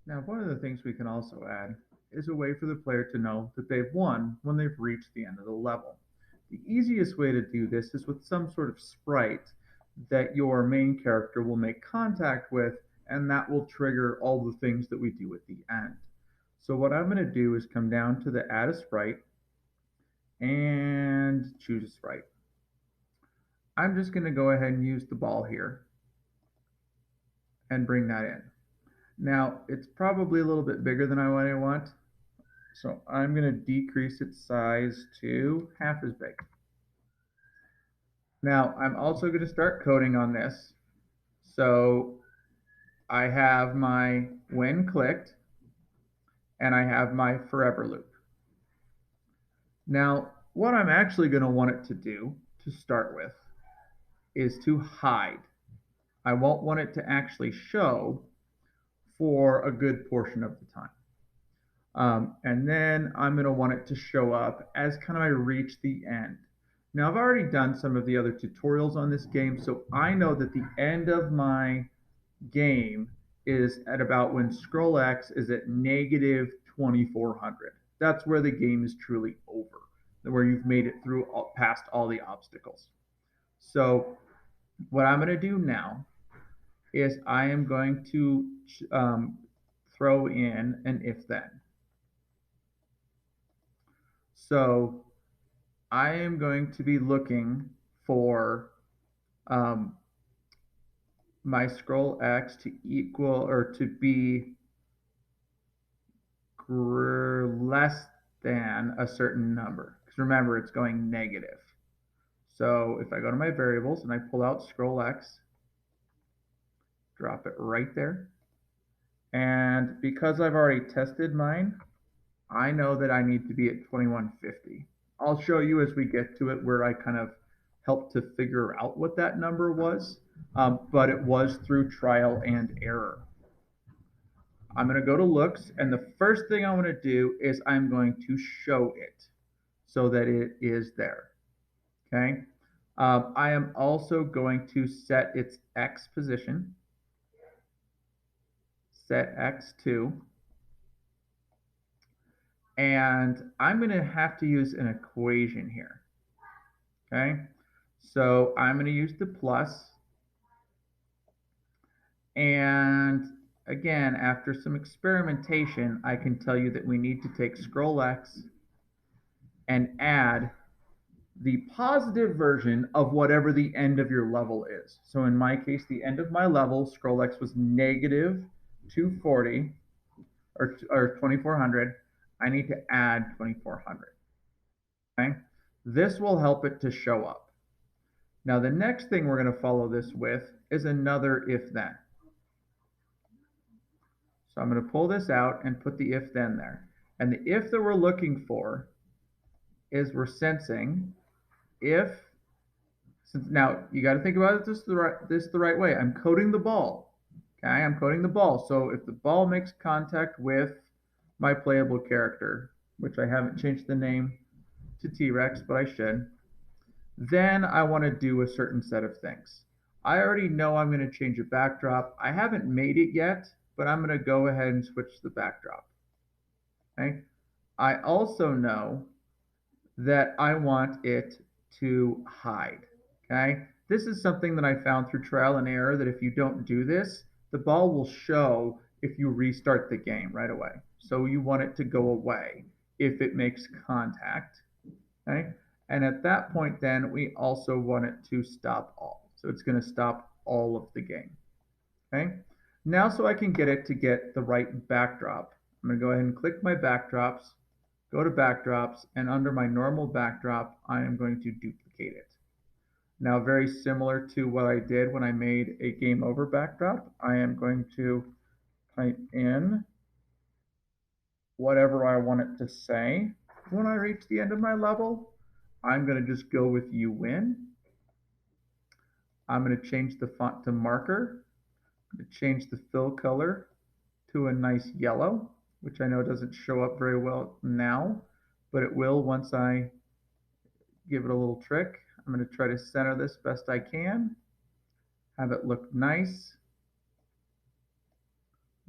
Now, one of the things we can also add is a way for the player to know that they've won when they've reached the end of the level. The easiest way to do this is with some sort of sprite that your main character will make contact with, and that will trigger all the things that we do at the end. So what I'm going to do is come down to the add a sprite and choose a sprite. I'm just going to go ahead and use the ball here and bring that in. Now, it's probably a little bit bigger than I want, so I'm going to decrease its size to half as big. Now, I'm also going to start coding on this. So I have my when clicked and I have my forever loop. Now, what I'm actually going to want it to do to start with is to hide. I won't want it to actually show for a good portion of the time. And then I'm going to want it to show up as kind of I reach the end. Now, I've already done some of the other tutorials on this game, so I know that the end of my game is at about when scroll X is at negative 2400. That's where the game is truly over, where you've made it through past all the obstacles. So, what I'm going to do now is I am going to throw in an if then. So I am going to be looking for um, my scroll X to equal or to be less than a certain number. Because remember, it's going negative. So if I go to my variables and I pull out scroll X, drop it right there. And because I've already tested mine, I know that I need to be at 2150. I'll show you as we get to it where I kind of helped to figure out what that number was, but it was through trial and error. I'm going to go to looks, and the first thing I want to do is I'm going to show it so that it is there. Okay. I am also going to set its X position, set X2, and I'm going to have to use an equation here. Okay. So I'm going to use the plus. And again, after some experimentation, I can tell you that we need to take scroll X and add the positive version of whatever the end of your level is. So in my case, the end of my level, scroll X was negative 240 or 2400. I need to add 2400. Okay. This will help it to show up. Now, the next thing we're going to follow this with is another if then. So I'm going to pull this out and put the if then there. And the if that we're looking for is we're sensing if, since now you got to think about it this the right way. I'm coding the ball. Okay, I'm coding the ball. So if the ball makes contact with my playable character, which I haven't changed the name to T-Rex, but I should, then I want to do a certain set of things. I already know I'm going to change a backdrop. I haven't made it yet, but I'm going to go ahead and switch the backdrop. Okay. I also know that I want it to hide. Okay. This is something that I found through trial and error that if you don't do this, the ball will show if you restart the game right away. So you want it to go away if it makes contact. Okay. And at that point, then we also want it to stop all. So it's going to stop all of the game. Okay. Now, so I can get it to get the right backdrop, I'm going to go ahead and click my backdrops, go to backdrops, and under my normal backdrop, I am going to duplicate it. Now, very similar to what I did when I made a game over backdrop, I am going to type in whatever I want it to say. When I reach the end of my level, I'm going to just go with you win. I'm going to change the font to marker. I'm going to change the fill color to a nice yellow, which I know doesn't show up very well now, but it will once I give it a little trick. I'm going to try to center this best I can, have it look nice.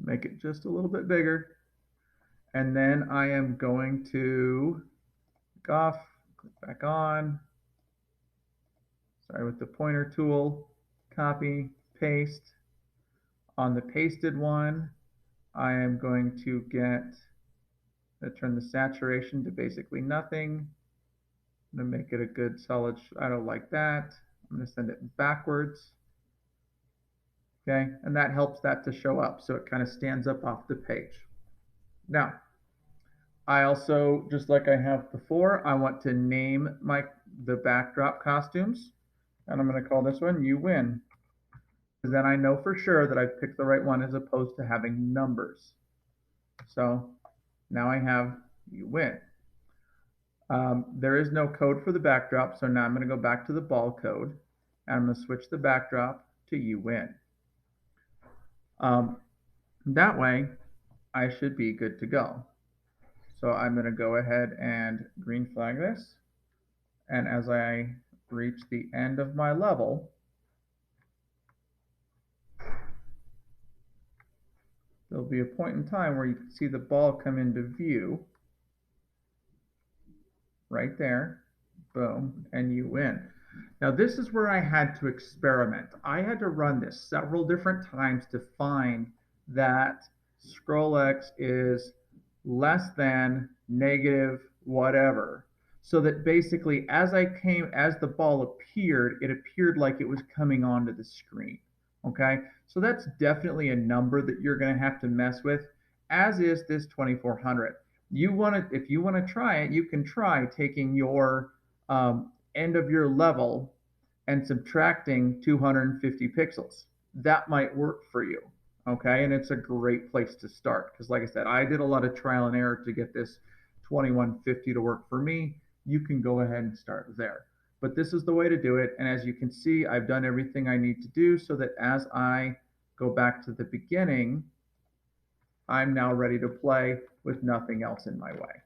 make it just a little bit bigger. And then I am going to click off, click back on. Sorry, with the pointer tool, copy, paste. On the pasted one, I am going to turn the saturation to basically nothing. I'm going to make it a good solid shadow like that. I'm going to send it backwards. Okay, and that helps that to show up so it kind of stands up off the page. Now, I also, just like I have before, I want to name the backdrop costumes, and I'm going to call this one You Win, because then I know for sure that I've picked the right one as opposed to having numbers. So now I have You Win. There is no code for the backdrop, so now I'm going to go back to the ball code, and I'm going to switch the backdrop to You Win. That way, I should be good to go. So I'm going to go ahead and green flag this, and as I reach the end of my level, there'll be a point in time where you can see the ball come into view right there, boom, and You Win. Now this is where I had to experiment. I had to run this several different times to find that ScrollX is less than negative whatever. So that basically as the ball appeared, it appeared like it was coming onto the screen. Okay, so that's definitely a number that you're going to have to mess with, as is this 2400. If you want to try it, you can try taking your end of your level and subtracting 250 pixels. That might work for you. Okay, and it's a great place to start because, like I said, I did a lot of trial and error to get this 2150 to work for me. You can go ahead and start there. But this is the way to do it. And as you can see, I've done everything I need to do so that as I go back to the beginning, I'm now ready to play with nothing else in my way.